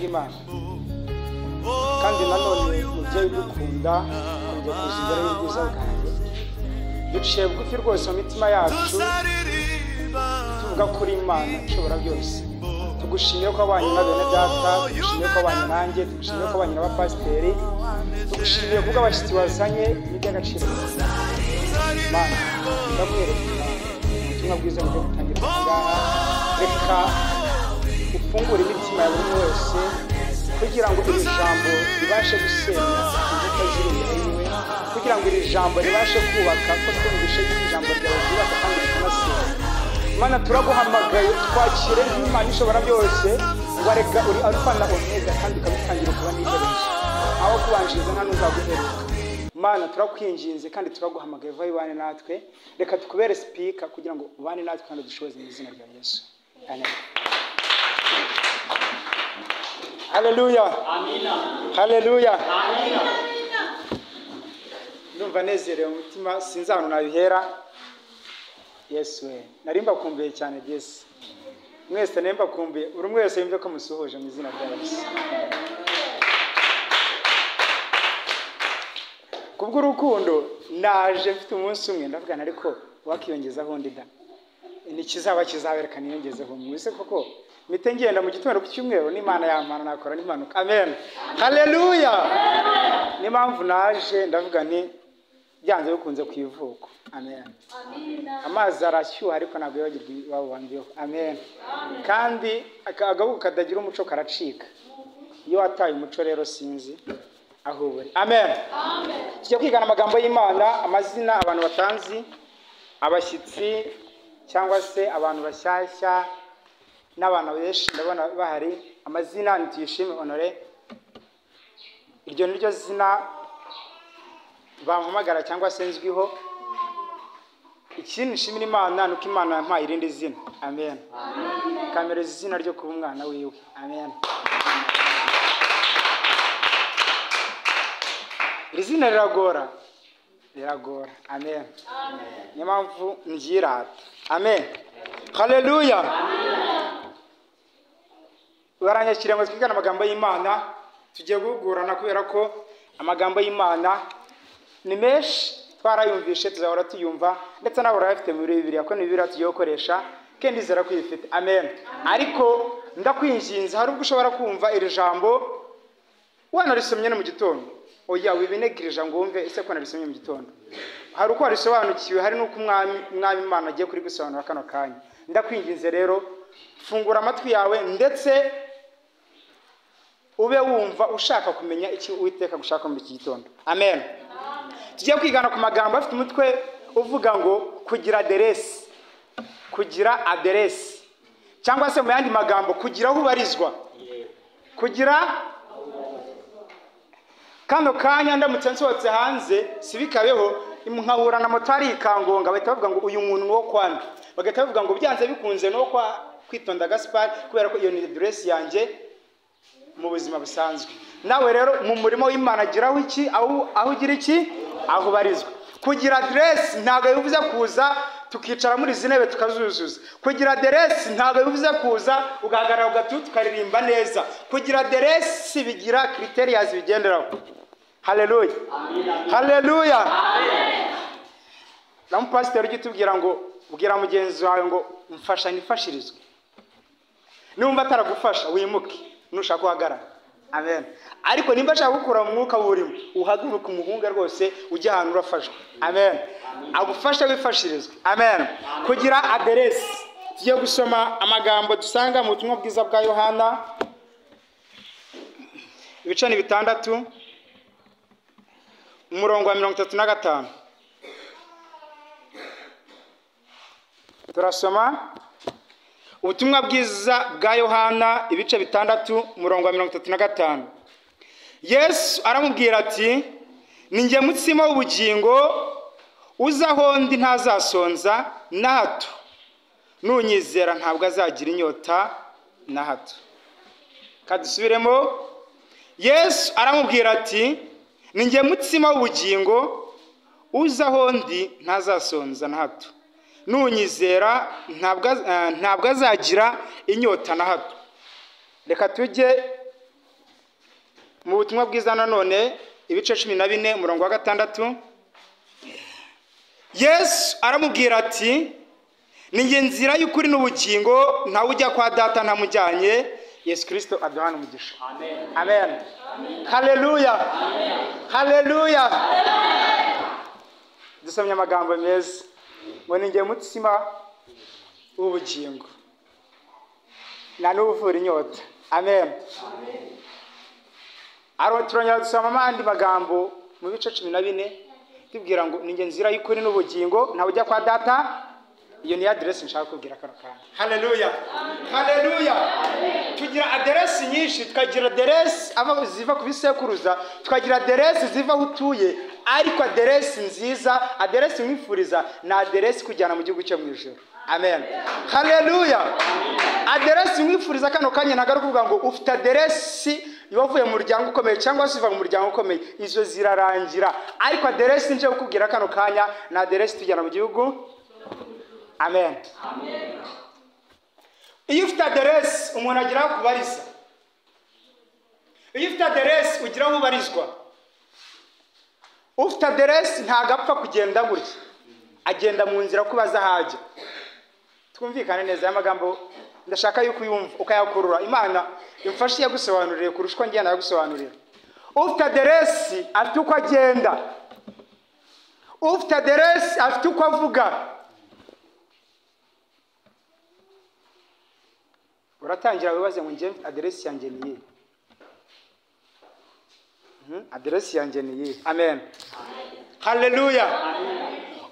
bw'Imana kandi nanone mubyeyi dukunda kujya kuza imbere y'ubwiza bwawe duciye bugufi rwose mu mitima yacu tuvuga kuri Imana ishobora byose tugushimiye ko abanye na bene data tugushimiye ko abanye nanjye tugushimiye ko abanye n'abapasiteri tugushimiye kuko abashyitsi wazanye n'iby'agaciro Imana ndamwereka ubutumwa bwiza bwo gutangira ngaha reka ufungure imitima ya buri wese kugira ngo iri jambo ribashe gusenya inkuta ziri imbere yiwe kugira ngo iri jambo ribashe kubaka ko twumvishe ijambo ryawe ryubaka kandi rikanasenya Mana turaguhamagaye twakire n'Imana ishobora byose ngo reka uri alfa na omega kandi ukabitangira kuba n'iherezo aho kubanjiriza nta n'uzaguheruka Mana turakwinginze kandi turaguhamagaye vayi bane natwe reka tukubere speaker kugira ngo ubane natwe kandi dushoboze mu izina rya Yesu amen. Hallelujah. Amina. Hallelujah. Amina. Ndumva nezerewe umutima sinzano nabihera. Yesu we. Narimba kumbiye cyane Yesu. Mwese nemba kumbiye. Uri mwese yumve ko musuhuje mu izina rya Yesu. Kubw'urukundo naje mfite umunsi umwe ndavugana ariko wakiyongezaho ndida. Ni kizaba kizaberekana yongezeho mwese koko. Mite ngenda mu gitondo ku cyumweru n'Imana yamana nakora n'impanuka. Amen. Hallelujah. Ni mpamvu naje ndavuga nti byanze bikunze kwivuko. Amen. Amazi arashyuha ariko ntabwo yogirwa iwabo bangiyeho. Amen. Kandi agahugu kadagira umuco karacika. Iyo wataye umuco rero sinzi aho buri. Amen. Tujya kwigana amagambo y'Imana, amazina abantu batanzi, abashyitsi cyangwa se abantu bashyashya n'abana benshi ndabona bahari. Amazina Nituyishime Honore, iryo niryo zina bampamagara cyangwa se nzwiho. Ikindi nshimira Imana nuko Imana yampaye irindi zina. Amen. Kamere izina ryo kuba umwana wiwe. Amen. Iri zina riragora. Amen. Niyo mpamvu ngyirata. Amen. Hallelujah. Baranyakira ngo twigana amagambo y'Imana tugiye guhugurana kubera ko amagambo y'Imana ni menshi twarayumvishe tuzahora tuyumva ndetse nabo barafite muri Bibiliya ko ni Bibiliya tugiye gukoresha kandi zera kwifite. Amen. Ariko ndakwinginze hari ubwo ushobora kumva iri jambo wanarisomye no mu gitondo oya wibinegirije ngo wumve ese ko narisomye mu gitondo hari uko warisobanukiwe hari nuko umwami Imana agiye kuri gusobanura kano kanya. Ndakwinginze rero fungura amatwi yawe ndetse ube wumva ushaka kumenya iki Uwiteka gushaka mu iki gitondo. Amen. Tugiye kwigana ku magambo afite umutwe uvuga ngo kugira aderesi cyangwa se mu yandi magambo kugira aho ubarizwa. Kugira kano kanya ndamutse nsohotse hanze sibikabeho nkahura na motari ikangonga bahita bavuga ngo uyu muntu wo kwanda, bagahita bavuga ngo byanze bikunze no kwa Kwitonda Gaspard kubera ko iyo ni address yanjye mu buzima busanzwe. Nawe rero mu murimo w'Imana agiraho iki aho ugira iki aho barizwa. Kugira address ntago bivuze kuza tukicara muri zinebe tukazuzuza. Kugira address ntago bivuze kuza ugahagarara ugatutu ukaririmba neza. Kugira address bigira criteria zibigenderaho. Hallelujah. Amen. Hallelujah. Amen. Namu pastor ugitubwira ngo ubwira mugenzi wawe ngo mfasha nifashirizwe. Numva ataragufasha wimuke nushaka kuhagarara. Amen. Ariko nimba ashaka gukura mu mwuka burimo uhaguruka umuhunga rwose ujya ahantu urafashwa. Amen. Agufasha wifashirizwe. Amen. Kugira aderesi tugiye gusoma amagambo dusanga mu butumwa bwiza bwa Yohana ibice ni 6 umurongo wa 35. Turasoma ubutumwa bwiza bwa Yohana ibice 6 umurongo wa 35. Yesu aramubwira ati ninjye mutsima w'ubugingo uzaho ndi ntazasonza na hato nunyizera ntabwo azagira inyota na hato. Kadusubiremo. Yesu aramubwira ati ninjye mutsima w'ubugingo uzaho ndi ntazasonza na hato nunyizera ntabwo azagira inyota na hato. Reka tujye mu butumwa bwiza nanone ibice 14 umurongo wa 6 Yesu aramubwira ati ni nge nzira y'ukuri n'ubugingo ntawe ujya kwa data ntamujyanye. Yesu Kristo aduhana umugisha. Amen. Amen. Haleluya. Haleluya. Dusomye amagambo meza ngo ni nge mutsima w'ubugingo na n'uvura inyota. Amen. Aro turongera dusoma amandi magambo mu bice 14 tubwira ngo ni nge nzira y'ukuri n'ubugingo ntawe ujya kwa data. Iyo ni address nshaka kubwira kano kana. Haleluya. Haleluya. Tugira address nyinshi, tukagira address aba ziva kubisekuruza, tukagira address ziva hutuye, ariko address nziza, address mwifuriza na address kujyana mu gihugu cyo mu ijuru. Amen. Haleluya. Address mwifuriza kano kanya nagarukuvuga ngo ufite address yavuye mu muryango ukomeye cyangwa se iva mu muryango ukomeye, izo zirarangira, ariko address nje kukubwira kano kanya na address tujyana mu gihugu. Amen. Amen. Iyo ufite address umuntu agira kubariza. Iyo ufite address ugira aho ubarizwa. Ufite address ntagapfa kugenda gutya, agenda mu nzira kubaza hajya. Twumvikane neza amagambo ndashaka yuko uyumva ukayakurura. Imana imfashe yagusobanurire kurushwa ngiye nagusobanurira. Ufite address afite uko agenda. Ufite address afite uko avuga. Uratangira wibaze ngo nje address yanjye niye. Address yanjye niye. Amen. Haleluya.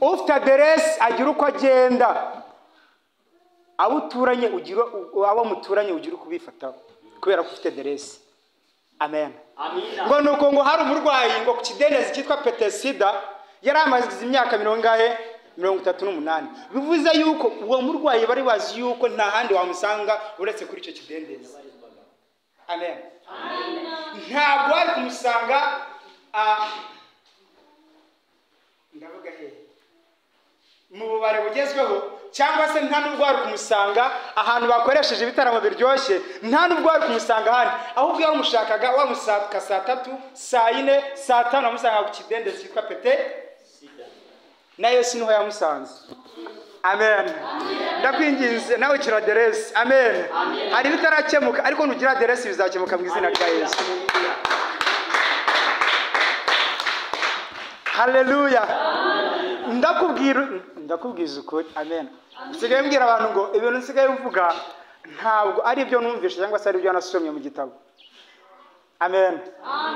Ufite address agira uko agenda. Abo uturanye ugira abo muturanye ugira kubifata kubera ko ufite address. Amen. Amina. Ngo nuko ngo hari umurwayi ngo ku kidendezi cyitwa Petesida yari amaze imyaka 38. Bivuze yuko uwo murwayi bari bazi yuko nta handi wamusanga uretse kuri icyo kidendezi. Amen. Ntabwo ari kumusanga ndavuga mu bubare bugezweho cyangwa se nta nubwo ari kumusanga ahantu bakoresheje ibitaramo biryoshye, nta nubwo ari kumusanga handi, ahubwo yamushakaga wamusaka saa 3 saa 4 saa 5 amusanga ku kidendezi cyitwa Petesida. Nayo siniho yamusanze. Amen. Ndakwinginze nawe kira address. Amen. Hari bitarakemuka ariko nugira address bizakemuka mu izina rya Yesu. Haleluya. Ndakubwiza ukuri. Amen. Sigaye mbwira abantu ngo ibintu nsigaye mvuga ntabwo ari byo numvishe cyangwa se ari byo nasomye mu gitabo. Amen.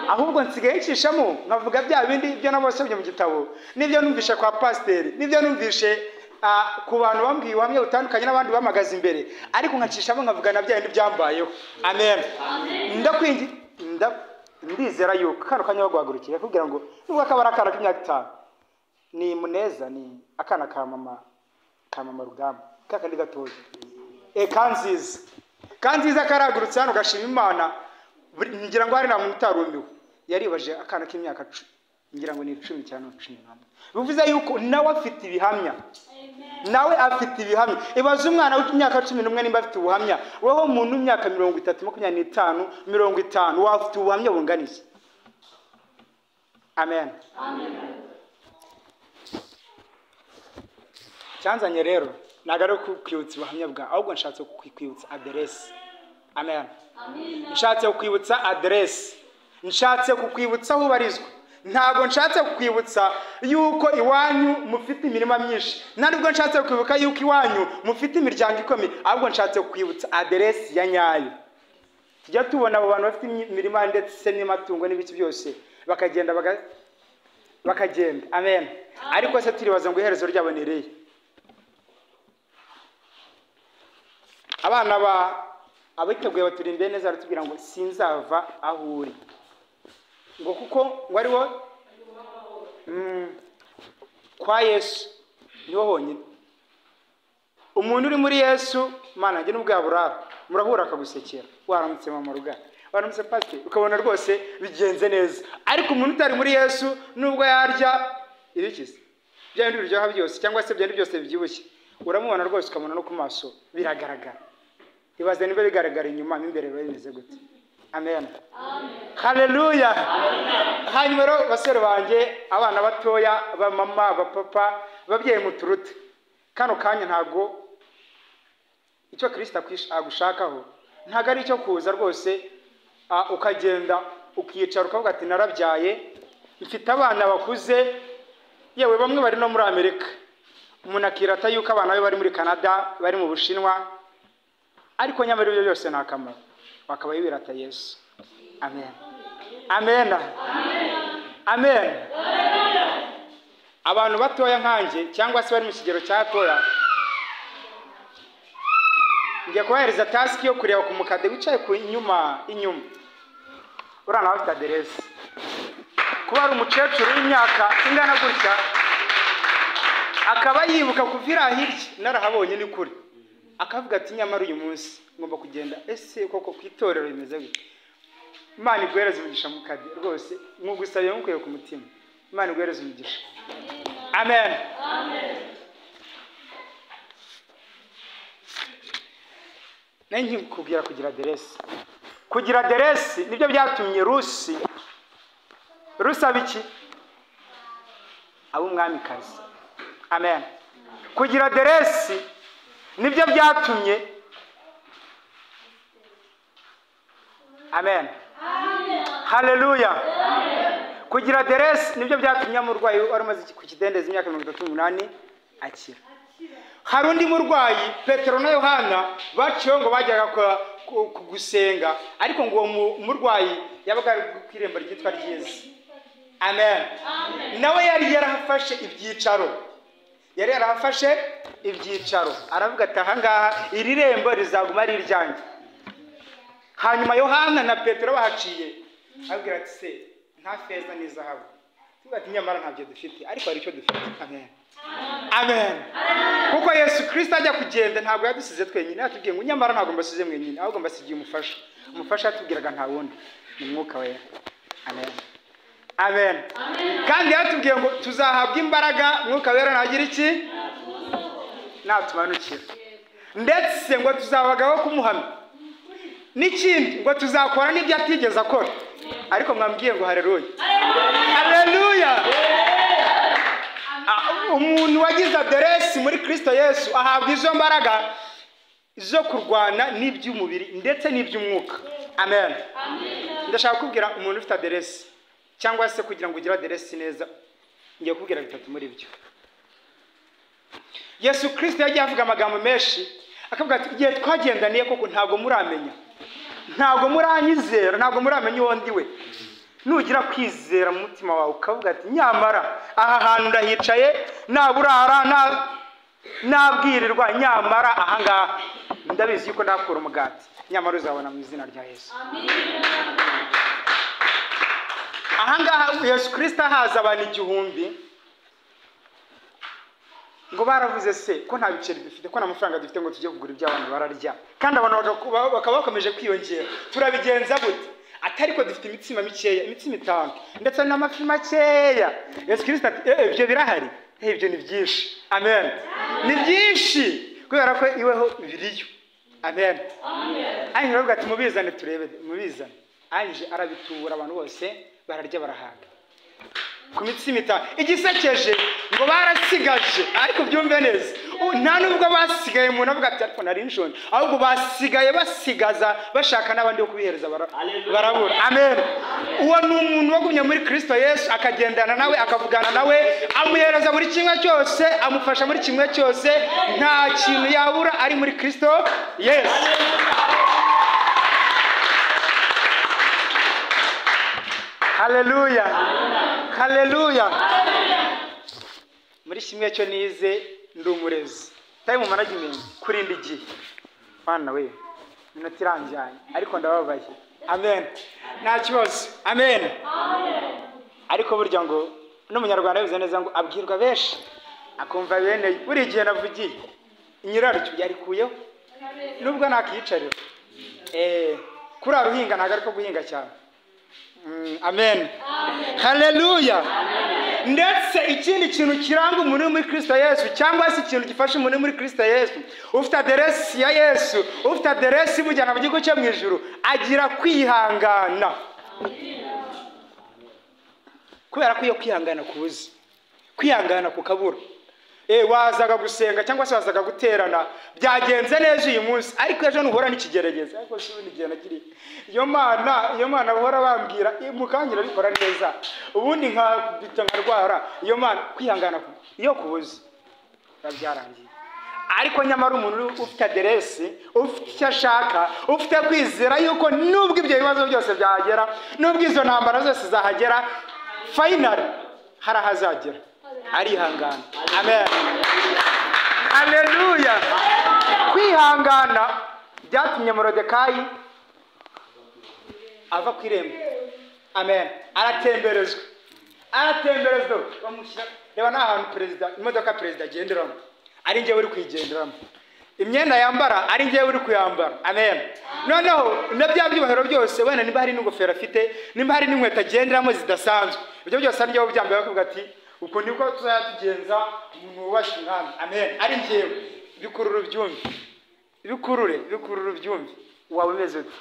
Ahubwo nsigaye nshishamo nkavuga bya bindi byo nabosomye mu gitabo, nibyo numvishe kwa pastor, nibyo numvishe ku bantu bambwiye uhamye utandukanye n'abandi bamagaza imbere, ariko nkacishamo nkavuga na bya bindi byambayeho. Amen. Ndizera yuko kano kanya bagwagurukiye kugira ngo nubwo akabara akara k'imyaka 5 ni Muneza, ni akana ka mama Rugamba kakandi gatoya. Kanziza karagurutse hano gashima Imana. Ngira ngo hari na muntu utarumiwe yaribaje akana k'imyaka 10, ngira ngo ni 10 cyane 10. Bivuze yuko nawe afite ibihamya. Nawe afite ibihamya. Ibaze umwana w'imyaka 11 nimba afite ubuhamya, weho umuntu w'imyaka 30 25 50 wafite ubuhamya bunganiye. Amen. Amen. Cyanzanye rero nagaro kukwibutsa ubuhamya bwa, ahubwo nshatse kukwibutsa address. Amen. Nshatse kukwibutsa address. Nshatse kukwibutsa aho ubarizwa. Ntabwo nshatse kukwibutsa yuko iwanyu mufite imirima myinshi, ntabwo nshatse kwibuka yuko iwanyu mufite imiryango ikomeye, ahubwo nshatse kukwibutsa address ya nyayo. Tujya tubona abo bantu bafite imirima ndetse n'amatungo n'ibiki byose bakagenda. Amen. Ariko se turibaza ngo iherezo ryabo ni irihe? Abana abiteguye baturimbe neza aratubwira ngo sinzava aho uri, ngo kuko ngo ari wo kwa Yesu niho honyine. Umuntu uri muri Yesu Mana nge nubwo yaburara murahura akagusekera, waramutse mama Rugara, waramutse pastor, ukabona rwose bigenze neza. Ariko umuntu utari muri Yesu nubwo yarya ibikize bya bindi biryoha byose cyangwa se bya byose bibyibushye, uramubona rwose ukamona no ku maso biragaragara. Ibaze niba bigaragara inyuma imbere bimeze gute. amen. Haleluya. Hanyuma rero basore banjye, abana batoya, abamama, abapapa, ababyeyi muturute, kano kanya ntago icyo Kristo agushakaho ntago ari icyo kuza rwose ukagenda ukiyicara ukavuga ati narabyaye, mfite abana bakuze, yewe bamwe bari no muri Amerika, umuntu akirata yuko abana be bari muri Canada, bari mu Bushinwa, ariko nyamara ibyo byose nta kamaro, bakaba birata Yesu. Amen. Amen. Amen. Abantu batoya nkanje cyangwa se bari mu kigero cyatoya, ngiye kubahereza task yo kureba ku mukade wicaye ku inyuma urana bafite aderesi, kuba ari umukecuru w'imyaka ingana gutya akaba yibuka kuvira hirya narahabonye ni kuri, akavuga ati nyamara uyu munsi ngomba kugenda, ese koko kwitorero bimeze gute? Imana iguhereze umugisha mu kade rwose, mwugusabiye mukuye ku mutima, Imana iguhereze umugisha. Amen. Nanjye kubwira kugira aderesi. Kugira aderesi nibyo byatumye Rusi abiki ab'umwamikazi. Amen. Kugira aderesi nibyo byatumye, amen. Haleluya. Kugira aderesi nibyo byatumye umurwayi wari umaze ku kidendezi imyaka 38 akira. Hari undi murwayi Petero na Yohana baciye ngo bajyaga gusenga, ariko ngo uwo murwayi yabaga ku irembo ryitwa ryiza. Amen. Nawe yari yarafashe ibyicaro, aravuga ati ahangaha iri rembo rizaguma ari iryanjye. Hanyuma Yohana na Petero bahaciye abwira ati se nta feza n'izahabu, tuvuga ati nyamara ntabyo dufite, ariko hari icyo dufite. Amen. Amen. Kuko Yesu Kristo ajya kugenda ntabwo yadusize twenyine, yatubwiye ngo nyamara ntabwo mbasize mwenyine, ahubwo mbasigiye umufasha yatubwiraga nta wundi, ni Mwuka Wera. Amen. Amen. Kandi yatubwiye ngo tuzahabwa imbaraga Mwuka Wera nagira iki? Natumanukira. Ndetse ngo tuzabagaho kumuhamya. N'ikindi ngo tuzakora n'ibyo atigeze akora. Ariko mwambwiye ngo haleluya. Haleluya. Umuntu wagize aderesi muri Kristo Yesu ahabwa izo mbaraga zo kurwana n'iby'umubiri ndetse n'iby'umwuka. Amen. Ndashaka kubwira umuntu ufite aderesi cyangwa se kugira ngo ugire aderesi neza, ngiye kubwira bitatu muri byo. Yesu Kristo yagiye avuga amagambo menshi, akavuga ati igihe twagendaniye koko ntabwo muramenya, ntabwo muranyizera, ntabwo muramenya uwo ndi we. Nugira kwizera mu mutima wawe ukavuga ati nyamara aha hantu ndahicaye, naburara nabwirirwa, nyamara ahangaha ndabizi yuko ndakura umugati, nyamara uzabona mu izina rya Yesu. Ahangaha Yesu Kristo haza abantu 1000 ngo baravuze se ko nta biceri dufite, ko nta mafaranga dufite ngo tujye kugura ibyo abantu bararya, kandi abantu bakaba bakomeje kwiyongera, turabigenza gute? Atari ko dufite imitsima mikeya, imitsima 5 ndetse n'amafi makeya. Yesu Kristo ati ibyo birahari, ibyo ni byinshi. Amen. Ni byinshi kubera ko iweho biriyo. Amen. Amen. Aravuga ati mubizane turebe, mubizane. Anje arabitubura, abantu bose bararya barahaga ku mitsima 5. Igisekeje ngo barasigaje, ariko byumve neza, nta nubwo basigaye umuntu avuga ati ariko nari nshonje, ahubwo basigaye basigaza bashaka n'abandi yo kubihereza barabura. Amen. Uwo ni umuntu wagumye muri Kristo Yesu, akagendana nawe, akavugana nawe, amuhereza buri kimwe cyose, amufasha muri kimwe cyose, nta kintu yabura ari muri Kristo Yesu. Haleluya. Haleluya. Muri kimwe cyo nize ndi umurezi, time management, kurinda igihe. Bana we minota iranjyanye, ariko ndababaye. Amen. Nta kibazo. Amen. Ariko burya ngo n'umunyarwanda bize neza ngo abwirwa benshi akumva bene, buri gihe navugiye inyiraryo yarikuyeho nubwo nakiyicarira. Kuri aruhinga ntago ariko guhinga cyane. Amen. Haleluya. ndetse ikindi kintu kiranga umuntu uri muri Kristo Yesu cyangwa se ikintu gifasha umuntu uri muri Kristo Yesu ufite aderesi ya Yesu, ufite aderesi imujyana mu gihugu cyo mu ijuru, agira kwihangana. Kubera ko iyo kwihangana kubuze, kwihangana kukabura. Wazaga gusenga cyangwa se wazaga guterana, byagenze neza uyu munsi, ariko ejo nuhora n'ikigerageza. Ariko si ubundi gihe nagiriye iyo mana bahora bambwira mukangira bikora neza, ubundi nkabita nkarwara. Iyo mana kwihangana iyo kubuze byarangiye. Ariko nyamara umuntu ufite aderesi, ufite icyo ashaka, ufite kwizera yuko nubwo ibyo bibazo byose byagera, nubwo izo ntambara zose zahagera, finally hari ahazagera, arihangana. Amen. Haleluya. Kwihangana byatumye Moridekayi ava ku irembo. Amen. Aratemberezwa bamushyira. Reba n'ahantu perezida, imodoka perezida agenderamo ari njye uri kwigenderamo, imyenda yambara ari njye uri kuyambara. Amen. Noneho nabya byubahiro byose, wenda niba hari n'ingofero afite, niba hari n'inkweto agenderamo zidasanzwe, ibyo byose ari njye byambaye akavuga ati uko niko tuzatugenza umuntu wubashye umwami. Amen. Ari njyewe bikurura byumve, bikurura byumve. Wawe umeze ute?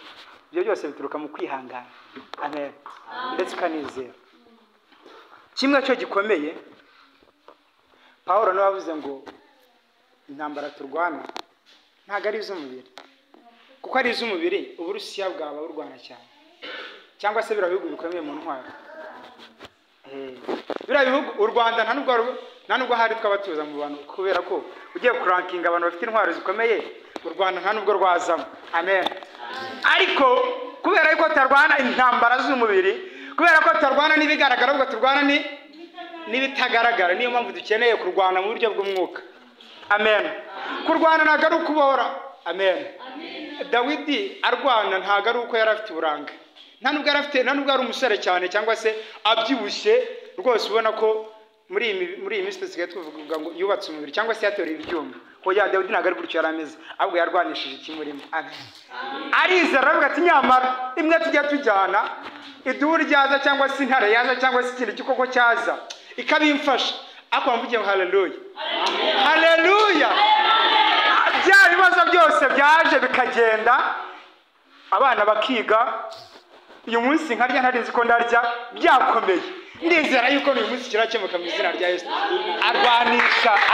Ibyo byose bituruka mu kwihangana. Amen. Ndetse kanizera kimwe cyo gikomeye. Pawulo nawe avuze ngo intambara turwana ntago ari iz'umubiri, kuko ari iz'umubiri Uburusiya bwaba burwana cyane, cyangwa se bira bihugu bikomeye mu ntwaro. Bira bihugu u Rwanda nta nubwo hari twabatuza mu bantu, kubera ko ugiye kurankinga abantu bafite intwaro zikomeye u Rwanda nta nubwo rwazamo. Amen. Ariko kubera yuko tarwana intambara z'umubiri, kubera ko tarwana n'ibigaragara, ubwo turwana n'ibitagaragara, niyo mpamvu dukeneye kurwana mu buryo bw'umwuka. Amen. Kurwana ntago ari ukubora. Amen. Dawidi arwana ntago ari uko yari afite uburanga, nta nubwo ari umusore cyane cyangwa se abyibushye rwose ubona ko muri iyi minsi dusigaye tuvuga ngo yubatse umubiri cyangwa se yatoreye ibyuma. Oya, Dawidi ntago ari gutyo yarameze, ahubwo yarwanishije ikimurimo. Amen. Arizera aravuga ati nyamara imwe tujya tujyana, idubu ryaza cyangwa se intare yaza cyangwa se ikindi gikoko cyaza ikabimfasha, ako mvuge ngo haleluya. Haleluya. Bya bibazo byose byaje bikagenda, abana bakiga. Uyu munsi nkarya ntarinzi ko ndarya, byakomeye. Ndizera yuko uyu munsi kirakemuka mu izina rya Yesu.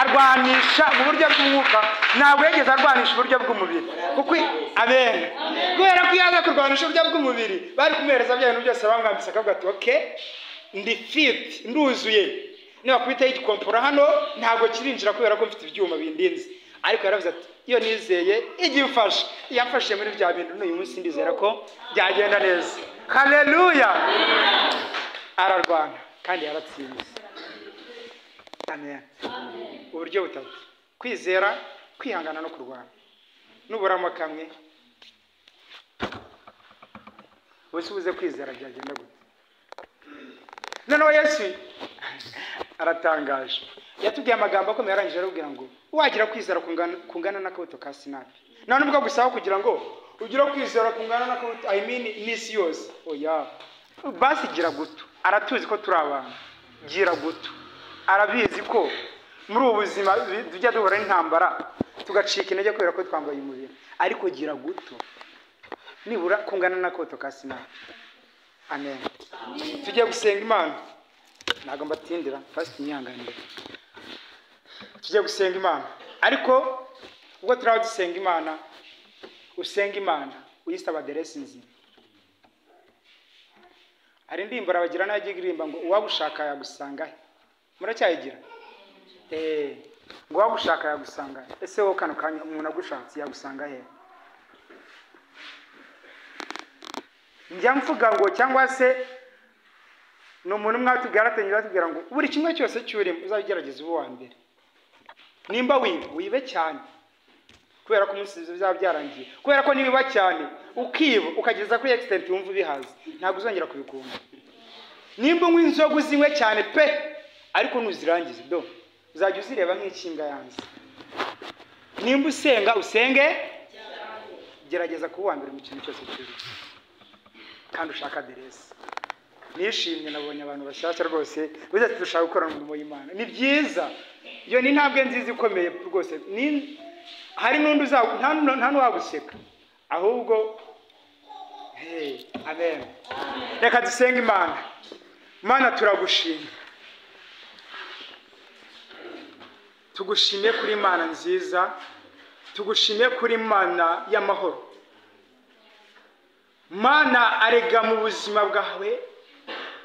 Arwanisha mu buryo bw'umwuka, ntabwo yegeze arwanisha uburyo bw'umubiri. Kuko amen. Kubera ko yaza kurwanisha uburyo bw'umubiri, bari kumereza bya bintu byose bamwambisa akavuga ati okay, ndi fit, nduzuye. Niba kubita igikompora hano ntabwo kirinjira kubera ko mfite ibyuma bindinze. Ariko yaravuze ati iyo nizeye igimfasha, yamfashije muri bya bintu, n'uyu munsi ndizera ko byagenda neza. Haleluya. Ararwana kandi yaratsinze. Amen. Uburyo butatu: kwizera, kwihangana no kurwana. Nuburamo kamwe ubuze kwizera byagenda gute? Noneho Yesu aratangaje, yatubwiye amagambo akomeye arangije arabwira ngo wagira kwizera kungana n'akabuto ka sinapi. None ubwo gusaba kugira ngo ugira kwizera kungana n'akabuto, I mean n'isi yose. Oya, basi gira guto. Aratuzi ko turi abantu, gira guto. Arabizi ko muri ubu buzima tujya duhura n'intambara tugacika intege kubera ko twambaye umubiri, ariko gira guto nibura kungana n'akabuto ka sinapi. Amen. Tujye gusenga Imana, ntago mbatindira, first nyanganire. Tujye gusenga Imana, ariko ubwo turaho dusenga Imana, usenga Imana uyisaba aderesi nzima. Ari ndimbara bagira nagiye girimba ngo uwagushaka yagusanga he. Muracyayigira? Ngo uwagushaka yagusanga he. Ese wowe kano kanya umuntu agushatse yagusanga he? Njya mvuga ngo cyangwa se no umuntu mwatubwira atubwira ngo buri kimwe cyose cyurimo uzagerageza ubu wa mbere. Nimba wibe cyane kubera ko umunsi bizaba byarangiye, kubera ko nibiba cyane ukiba ukageza kuri extent wumva ubihaze, ntabwo uzongera kubikunda. Nimba unywa inzoga uzinywe cyane pe, ariko nuzirangize do uzajya uzireba nk'ikimbwa yanze. Nimba usenga usenge, gerageza kuba wa mbere mu kintu cyose cyuri kandi ushaka aderesi. nishimye nabonye abantu bashyashya rwose bize dushaka gukorana umurimo w'Imana ni byiza iyo ni intambwe nziza ikomeye rwose hari n'undi nta n'uwaguseka ahubwo amen reka dusenge Imana turagushimye tugushimiye kuri Imana nziza tugushimiye kuri Imana y'amahoro Mana arega mu buzima bwawe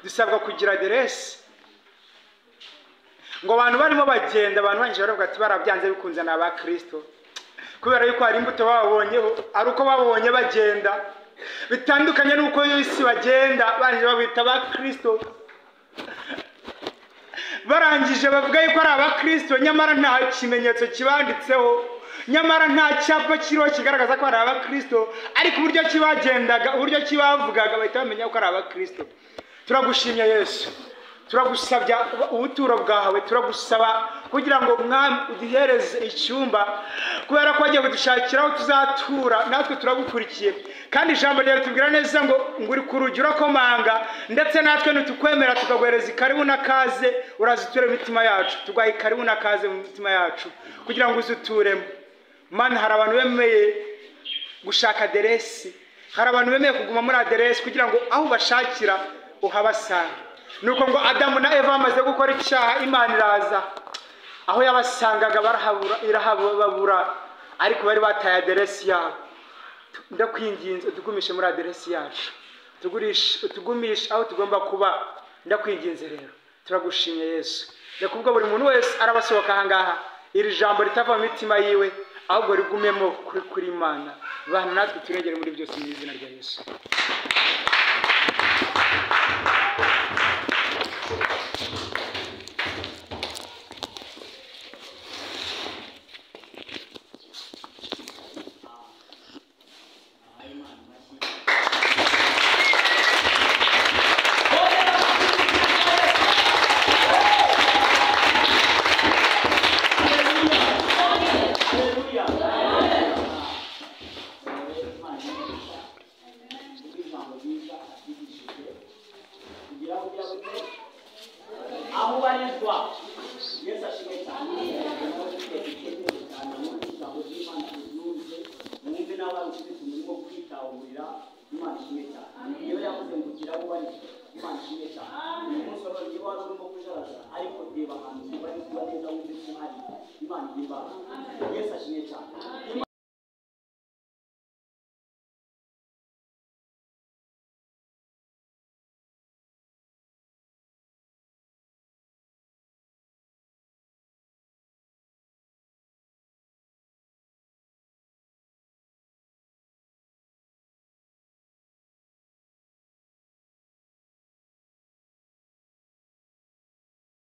dusabwa kugira aderesi ngo abantu barimo bagenda abantu banje baravuga ati barabyanze bikunze na ba Kristo kubera yuko hari imbuto babonyeho ari uko babonye bagenda bitandukanye nuko isi bagenda banje babita ba Kristo barangije bavuga yuko ari aba Kristo nyamara nta kimenyetso kibanditseho nyamara nta cyapa kiriho kigaragaza ko ari aba Kristo ariko uburyo kibagendaga uburyo kibavugaga bahita bamenya ko ari aba Kristo turagushimye Yesu turagusabya ubuturo bwawe turagusaba kugira ngo mwami udihereze icyumba kubera ko wagiye kudushakira aho tuzatura natwe turagukurikiye kandi ijambo ryawe tubwira neza ngo uri ku rugi urakomanga ndetse natwe nitukwemera tukaguhereza ikaribu n'akaze uraziture mu mitima yacu tugwaye ikaribu n'akaze mu mitima yacu kugira ngo uzituremo Mana hari abantu bemeye gushaka aderesi hari abantu bemeye kuguma muri aderesi kugira ngo aho bashakira uhabasanga nuko ngo Adamu na Eva bamaze gukora icyaha Imana iraza aho yabasangaga irahababura ariko bari bataye aderesi yabo ndakwinginze tugumishe muri aderesi yacu tugumishe aho tugomba kuba ndakwinginze rero turagushimye Yesu reka ubwo buri muntu wese arabasohoka ahangaha iri jambo ritava mu mitima yiwe ahubwo rigumemo kuri Imana bana natwe turengere muri byose mu izina rya Yesu Imana